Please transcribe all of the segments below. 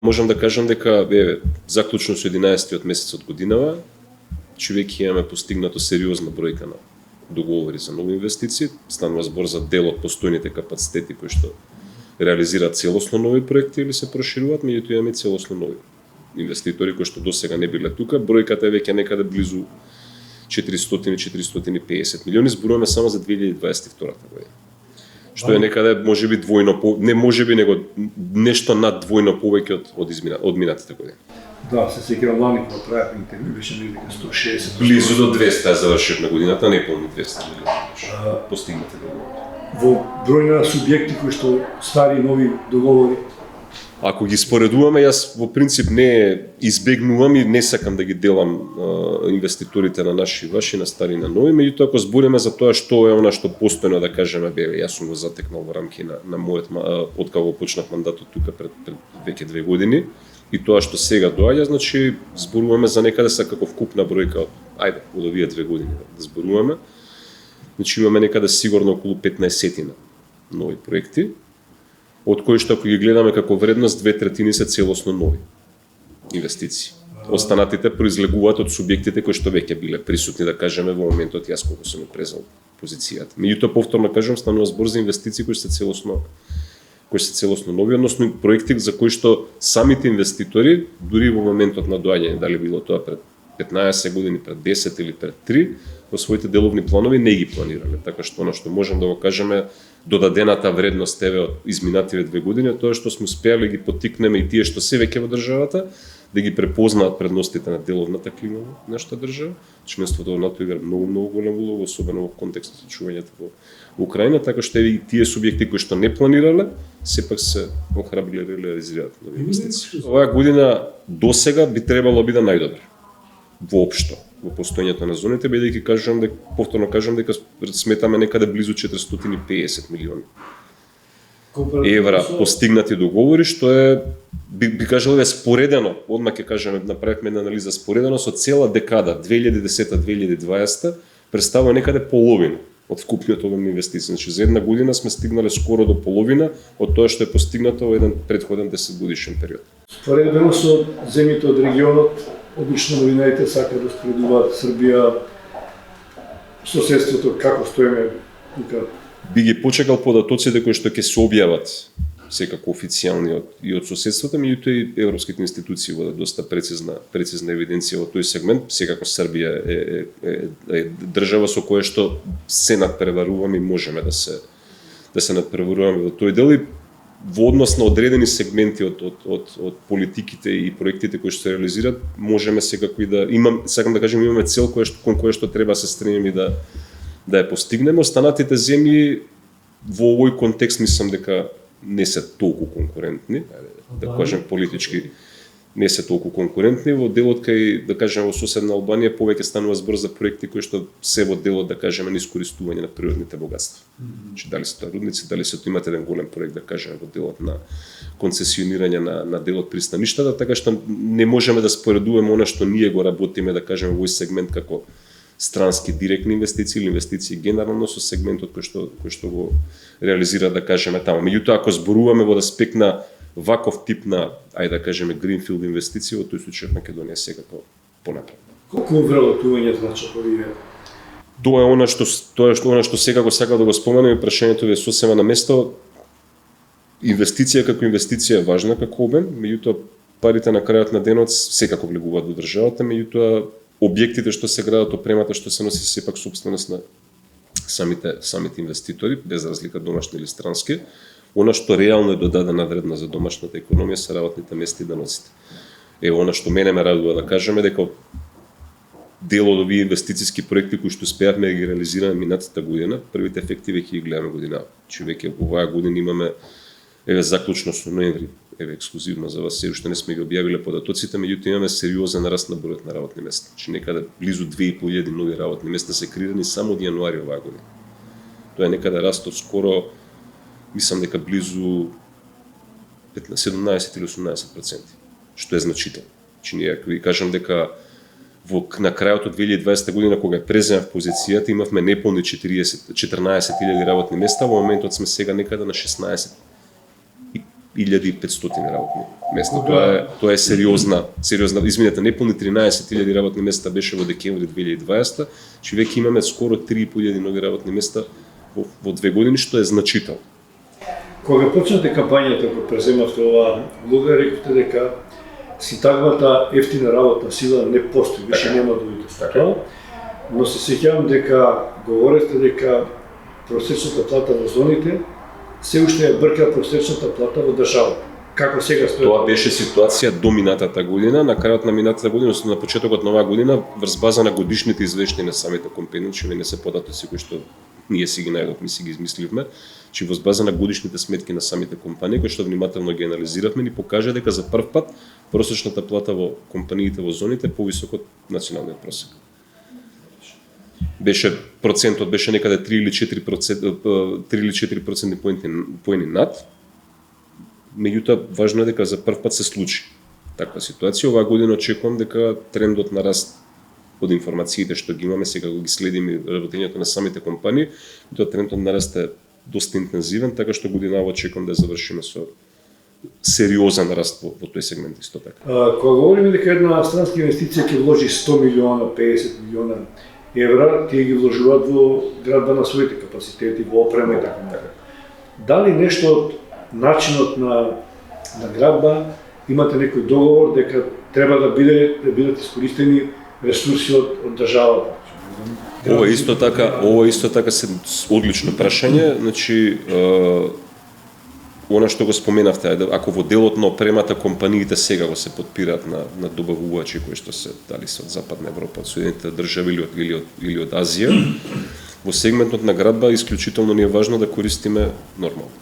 Можам да кажам дека заклучно со 11-тиот месец од годинава, веќе имаме постигнато сериозна бројка на договори за нови инвестиции. Станува збор за дел од постојните капацитети кои што реализираат целосно нови проекти или се прошируваат, меѓутоа имаме целосно нови инвеститори кои што досега не биле тука. Бројката е веќе некаде близу 400-450 милиони, зборуваме само за 2022 година. Што е некаде можеби двојно не можеби него нешто над двојно повеќе од минатите години. Да, се сеќавам лани кога правевме интервју беше некаде 160. Близу до 200 завршивме годината, не полни 200 милиони. Постигнати договори. Во број на субјекти кои што стари и нови договори. Ако ги споредуваме, јас во принцип не избегнувам и не сакам да ги делам инвеститорите на наши и ваши, на стари и на нови, меѓутоа ако збориме за тоа што е она што постојано да кажеме, јас сум го затекнал во рамки на мојот откако почнав мандатот тука пред веќе 2 години и тоа што сега доаѓа, значи зборуваме за некаде секаков купна бројка од овие 2 години да зборуваме. Значи имаме некаде сигурно околу 15 нови проекти, од кои што ако ги гледаме како вредност, 2/3 се целосно нови инвестиции. Останатите произлегуваат од субјектите кои што веќе биле присутни, да кажеме, во моментот јас кога сум презел позицијата. Меѓутоа повторно кажам, станува збор за инвестиции кои се целосно нови, односно проекти за кои што самите инвеститори, дури во моментот на доаѓање, дали било тоа пред 15 години, пред 10 или пред 3, во своите деловни планови не ги планирале. Така што она што можам да го кажеме, додадената вредност од изминативе 2 години, тоа што сме успеале ги поттикнеме и тие што се веќе во државата, да ги препознаат предностите на деловната клима во нашата држава. Членството во НАТО игра многу голема улога, особено во контекстот на чувањето во Украина, така што и тие субјекти кои што не планирале, сепак се охрабриле да реализираат нови инвестиции. Оваа година досега би требало да биде најдобра воопшто во постоењето на зоните, бидејќи повторно кажам дека сметаме некаде близу 450 милиони евра постигнати договори, што е би кажал споредено, одма ќе кажеме, направивме една анализа споредено со цела декада 2010-2020 представува некаде половина од вкупниот обем инвестиции. Значи за една година сме стигнале скоро до половина од тоа што е постигнато во еден претходен 10-годишен период. Споредено со земјите од регионот, обично новинаите сакаат да споредуваат Србија, соседството, како стоиме тука. Би ги почекал податоците кои што ќе се објават секако официјални и од соседството, меѓутоа и европските институции водат доста прецизна евиденција во тој сегмент. Секако Србија е држава со која што се надпреваруваме и можеме да се надпреваруваме во тој дел и во однос на одредени сегменти од политиките и проектите кои што се реализираат, можеме секако и сакам да кажем, имаме цел кон која што треба се стремиме да ја постигнеме. Останатите земји во овој контекст мислам дека не се толку конкурентни, да кажем политички не се толку конкурентни. Во делот кај, да кажем, во соседна Албанија повеќе станува збор за проекти кои што се во делот, да кажеме, на искористување на природните богатства. Значи, дали се тоа рудници, дали се тоа имате еден голем проект, да кажеме, во делот на концесионирање на делот пристаништата, така што не можеме да споредуваме она што ние го работиме, да кажеме, во овој сегмент како странски директни инвестиции или инвестиции генерално со сегментот кој што го реализира, да кажеме, таму. Меѓутоа, ако зборуваме во аспект на ваков тип на, да кажеме, гринфилд инвестиции, во тој случај Македонија секако понапред. Колку вработување значат овие? Тоа е она што секако сакам да го споменам, и прашањето ви е сосема на место. Инвестиција како инвестиција е важна како обем, меѓутоа парите на крајот на денот секако влегуваат во државата, меѓутоа објектите што се градат, опремата што се носи сепак сопственост на самите инвеститори, без разлика домашни или странски. Она што реално е додадена вредност за домашната економија се работните места и даноците. Она што мене ме радува да кажеме дека дел од овие инвестициски проекти кои што успеавме да ги реализираме минатата година, првите ефекти веќе ги гледаме година. Че веќе оваа година имаме заклучно со ноември, ексклузивно за вас, се уште не сме ги објавиле податоците, меѓутоа имаме сериозен раст на бројот на работни места. Че некаде близу 2.500 нови работни места се креирани само од јануари оваа година. Тоа е некаде раст од скоро, мислам дека близу 17 или 18%, што е значително. Че ние, ако ви кажам дека на крајот од 2020 година, кога преземав позицијата, имавме неполни 14.000 работни места, во моментот сме сега некаде на 16 1.500 работни места. Тоа е сериозна, изминете, неполни 13.000 работни места беше во декември 2020, че веќе имаме скоро 3.500 нови работни места во 2 години, што е значително. Кога почнате кампањата, кога преземавте оваа улога, рековте дека синтагмата ефтина работна сила не постои, више нема да видите така. Но се сеќавам дека говорите дека просечната плата во зоните се уште ја брка просечната плата во државата. Како сега стои? Тоа беше ситуација до минатата година, на крајот на минатата година, на почетокот на оваа година, врз база на годишните извештаи на самите компании, че не се податоци кои што ние си ги најдовме, си ги измисливме, че во база на годишните сметки на самите компании, кои што внимателно ги анализиравме, ни покажа дека за прв пат просечната плата во компаниите во зоните е повисока од националниот просек. Процентот беше некаде 3 или 4% поени над. Меѓутоа, важно е дека за прв пат се случи таква ситуација. Оваа година очекувам дека трендот на раст од информациите што ги имаме, сега го ги следиме работењето на самите компании, тоа трендот на раст е доста интензивен, така што годинава очекувам да завршиме со сериозен раст во тој сегмент исто така. Кога говориме дека една странска инвестиција ќе вложи 100 милиона, 50 милиона евра, тие ги вложуваат во градба на своите капацитети, во опрема и така натаму. Дали нешто од начинот на градба имате некој договор дека треба да бидат искористени ресурси од државата? Ова исто така се одлично прашање, значи она што го споменавте, ако во делот на опремата компаниите сега го се подпираат на добавувачи кои што се дали се од Западна Европа, од Соединетите држави или од Азија, во сегментот на градба исклучително ни е важно да користиме нормално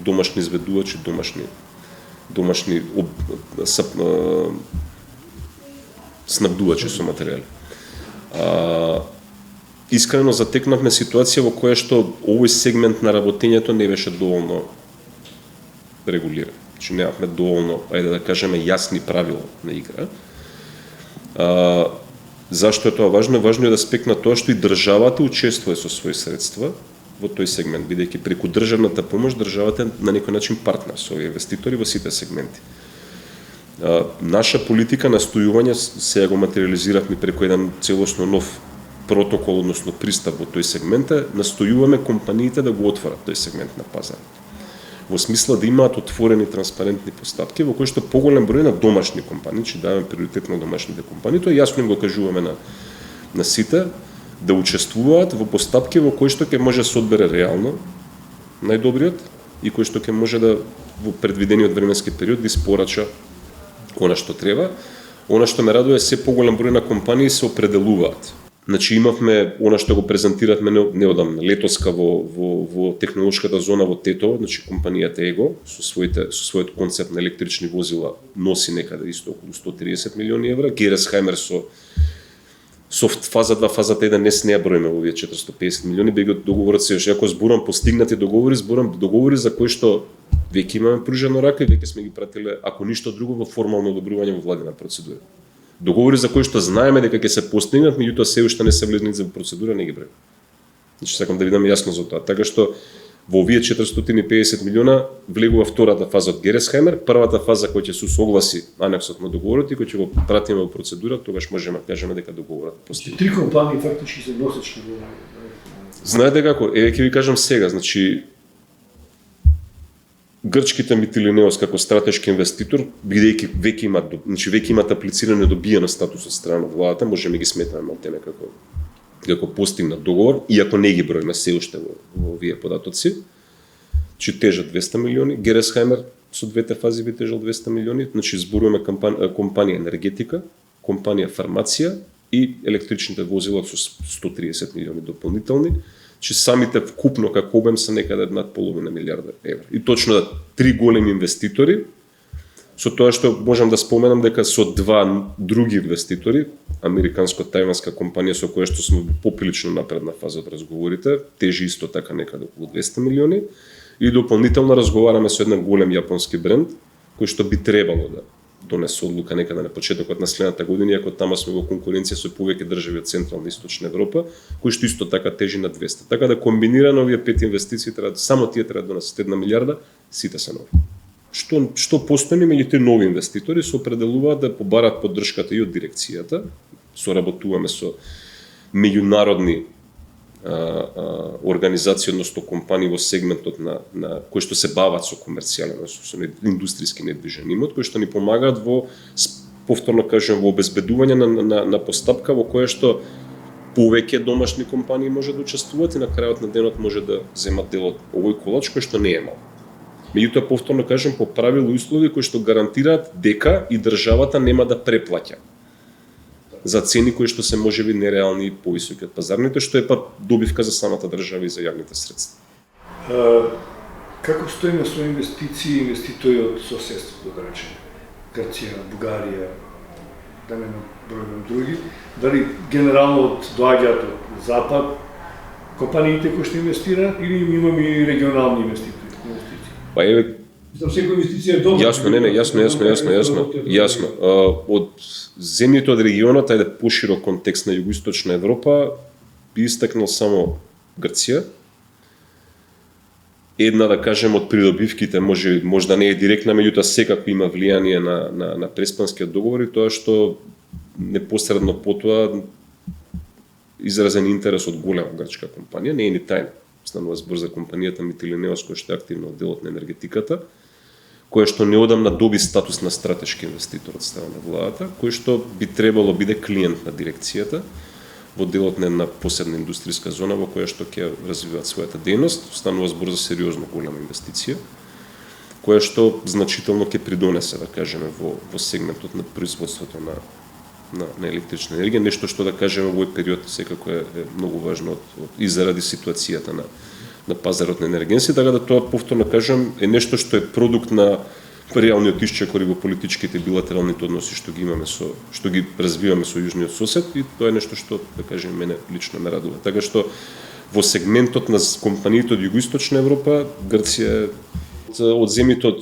домашни изведувачи, домашни снабдувачи со материјали. Искрено затекнавме ситуација во која што овој сегмент на работењето не беше доволно регулиран. Значи немавме доволно, ајде да кажеме, јасни правила на игра. Зашто е тоа важно? Важно е да аспект на тоа што и државата учествува со своји средства во тој сегмент, бидејќи преку државната помош државата е на некој начин партнер со овие инвеститори во сите сегменти. Наша политика настојување сега го материализиравме преку еден целосно нов протокол, односно пристап во тој сегмент, настојуваме компаниите да го отворат тој сегмент на пазарот. Во смисла да имаат отворени транспарентни постапки во кои што поголем број на домашни компании, че даваме приоритет на домашните компании, тоа јасно им го кажуваме на сите, да учествуваат во постапки во кои што ќе може се одбере реално најдобриот и кои што ќе може да во предвидениот временски период да испорача она што треба. Она што ме радува е се поголем број на компании се определуваат. Значи имавме она што го презентиравме неодамна, летоска во технолошката зона во Тетово, значи компанијата Его со својот концепт на електрични возила носи некаде исто околу 130 милиони евра, Гересхаймер со фаза 2, фаза 1 не ја броиме во овие 450 милиони, бега договорот се ако зборам постигнати договори, зборам договори за кои што веќе имаме пружено рака и веќе сме ги пратиле, ако ништо друго, во формално одобрување во владина процедура. Договори за кои што знаеме дека ќе се постигнат, меѓутоа се уште не се влезни за процедура, не ги броиме. Значи сакам да видам јасно за тоа. Така што во овие 450 милиона влегува втората фаза од Гересхаймер, првата фаза која ќе се согласи анексот на договорот и кој ќе го пратиме во процедура, тогаш можеме да кажеме дека договорот постигнат. Три компании фактички се носечки во. Знаете како? Ќе ви кажам сега, значи грчките Митилинеос како стратешки инвеститор, бидејќи веќе имат аплицирано добиено статус од страна на владата, можеме ги сметнаме малтене како постигнат договор, иако не ги броиме се уште во овие податоци, че тежат 200 милиони, Гересхаймер со двете фази би тежал 200 милиони, значи зборуваме компанија енергетика, компанија фармација и електричните возила со 130 милиони дополнителни, че самите вкупно како обем се некаде над половина милиарда евра. И точно да три големи инвеститори, со тоа што можам да споменам дека со два други инвеститори, американско-тајванска компанија со која што сме поприлично напредна фаза од разговорите, тежи исто така некаде околу 200 милиони, и дополнително разговараме со еден голем јапонски бренд, кој што би требало да донесе одлука некаде на почетокот на следната година, иако тама сме во конкуренција со повеќе држави од Централна и Источна Европа, кои што исто така тежи на 200. Така да комбинирано овие 5 инвестиции само тие треба да донесат 1 милиарда, сите се нови. што постои меѓу тие нови инвеститори се определуваат да побарат поддршката и од дирекцијата. Соработуваме со меѓународни организации, односно компании во сегментот на кои што се бават со комерцијален, со индустријски недвижен имот, кои што ни помагаат во, повторно кажем, во обезбедување на постапка во која што повеќе домашни компании може да учествуваат и на крајот на денот може да земат дел од овој колач кој што не е мал. Меѓутоа, повторно кажем, по правила и услови кои што гарантираат дека и државата нема да преплаќа за цени кои што се можеби нереални и повисоки од пазарните, што е па добивка за самата држава и за јавните средства. Како стоиме со инвестиции и инвеститори од соседството, да речеме, Грција, Бугарија, да не набројувам други, дали генерално доаѓаат од запад компаниите кои што инвестираат или имаме и регионални инвеститори? Па еве, за секоја инвестиција е добра. Јасно. Од земјите од регионот, ајде поширок контекст на југоисточна Европа, би истакнал само Грција. Една, да кажем, од придобивките, можда не е директна, меѓутоа секако има влијание на Преспанскиот договор и тоа што непосредно потоа изразен интерес од голема грчка компанија, не е ни тајна. Станува збор за компанијата Митилинеос, која што е активна од делот на енергетиката, која што неодамна доби статус на стратешки инвеститор од страна на владата, кој што би требало биде клиент на дирекцијата во делот на една посебна индустријска зона во која што ќе развиваат својата дејност. Станува збор за сериозно голема инвестиција, која што значително ќе придонесе, да кажеме, во сегментот на производството на електрична енергија, нешто што, да кажеме, во овој период секако е многу важно и заради ситуацијата на пазарот на енергенси, така да тоа, повторно кажам, е нешто што е продукт на реалниот исчекор во политичките билатералните односи што ги имаме што ги развиваме со јужниот сосед, и тоа е нешто што, да кажем, мене лично ме радува. Така што во сегментот на компаниите од југоисточна Европа, Грција од земјите од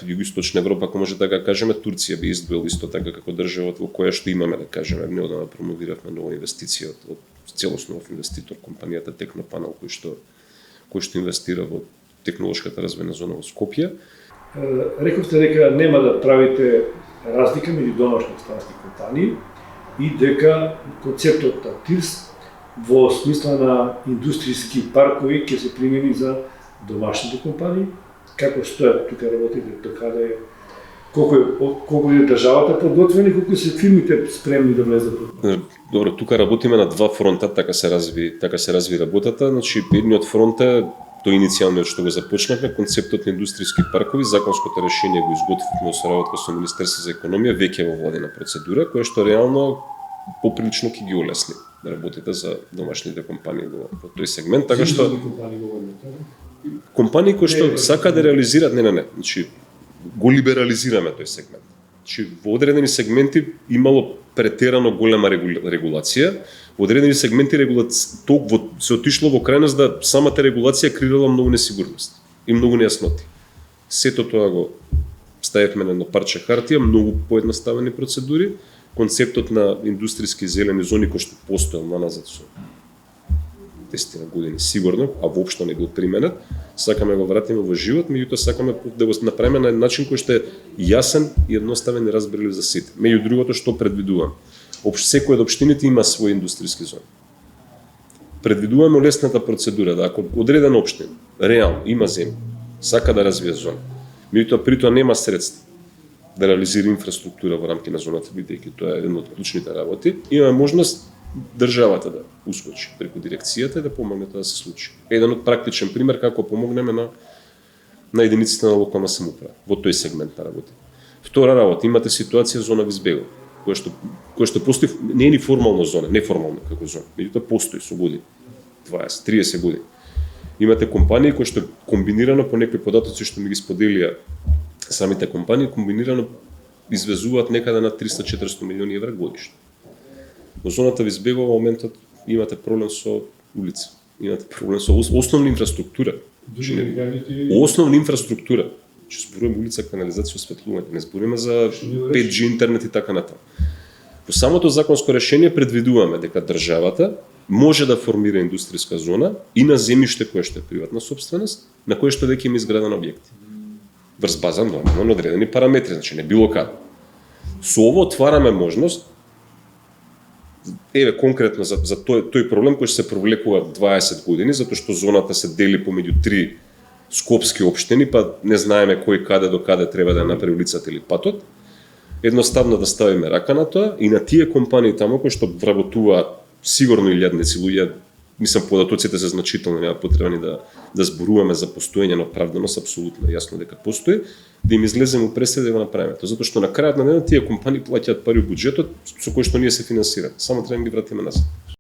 југоисточна Европа, ако може така кажеме, Турција би издвоил исто така како држава во која што имаме, да кажеме, неодамна промовиравме нова инвестиција од целосно нов инвеститор, компанијата Технопанел, кој што инвестира во технолошката развојна зона во Скопје. Рековте дека нема да правите разлика меѓу домашни и странски компании и дека концептот на ТИРС во смисла на индустријски паркови ќе се примени за домашните компании. Како стојат тука работите, докаде колку е државата подготвена и колку се фирмите спремни да влезат? Добро, тука работиме на два фронта, така се разви работата. Значи, едниот фронт е тој иницијалниот што го започнавме, концептот на индустријски паркови, законското решение го изготвивме во соработка со Министерството за економија, веќе во владена процедура, која што реално поприлично ќе ги олесни да работите за домашните компании во тој сегмент, така што компании кои што сака да реализираат, значи го либерализираме тој сегмент. Значи во одредени сегменти имало претерано голема регулација, во одредени сегменти се отишло во крајност да самата регулација креирала многу несигурност и многу нејасноти. Сето тоа го ставивме на едно парче хартија, многу поедноставени процедури, концептот на индустријски зелени зони кој што постоел наназад со 10 години сигурно, а воопшто не бил применет, сакаме го вратиме во живот, меѓутоа сакаме да го направиме на начин кој што е јасен и едноставен и разберлив за сите. Меѓу другото што предвидувам, секој од општините има своји индустријски зони. Предвидуваме лесната процедура да ако одредена општина реално има земја, сака да развие зона, меѓутоа при тоа нема средства да реализира инфраструктура во рамки на зоната, бидејќи тоа е една од клучните работи, имаме можност државата да ускочи преку дирекцијата и да помогне тоа да се случи. Еден од практичен пример како помогнеме на единиците на локална самоуправа во тој сегмент на работи. Втора работа, имате ситуација зона Визбего, која што постои, не е ни формално зона, неформално како зона, меѓутоа постои со години, 20-30 години. Имате компании кои што комбинирано по некои податоци што ми ги споделија самите компании, комбинирано извезуваат некаде на 300-400 милиони евра годишно. Во зоната Визбего во моментот имате проблем со улица, имате проблем со основна инфраструктура. Основна инфраструктура. Че зборуваме улица, канализација, осветлување, не зборуваме за 5G интернет и така натаму. Во самото законско решение предвидуваме дека државата може да формира индустријска зона и на земјиште кое што е приватна сопственост, на кое што веќе има изградени објекти. врз база нормално на одредени параметри, значи не било каде. Со ово отвараме можност, еве конкретно за тој проблем кој се провлекува 20 години, затоа што зоната се дели помеѓу 3 скопски општини, па не знаеме кој каде до каде треба да направи улицата или патот. Едноставно да ставиме рака на тоа и на тие компании таму кои што вработуваат сигурно илјадници луѓе, мислам податоците се значително, нема потреба ни да зборуваме за постоење на оправданост, апсолутно јасно дека постои, да им излеземе у пресед да го направиме тоа, затоа што на крајот на денот тие компании плаќаат пари у буџетот со кој што ние се финансираме, само треба да ги вратиме назад.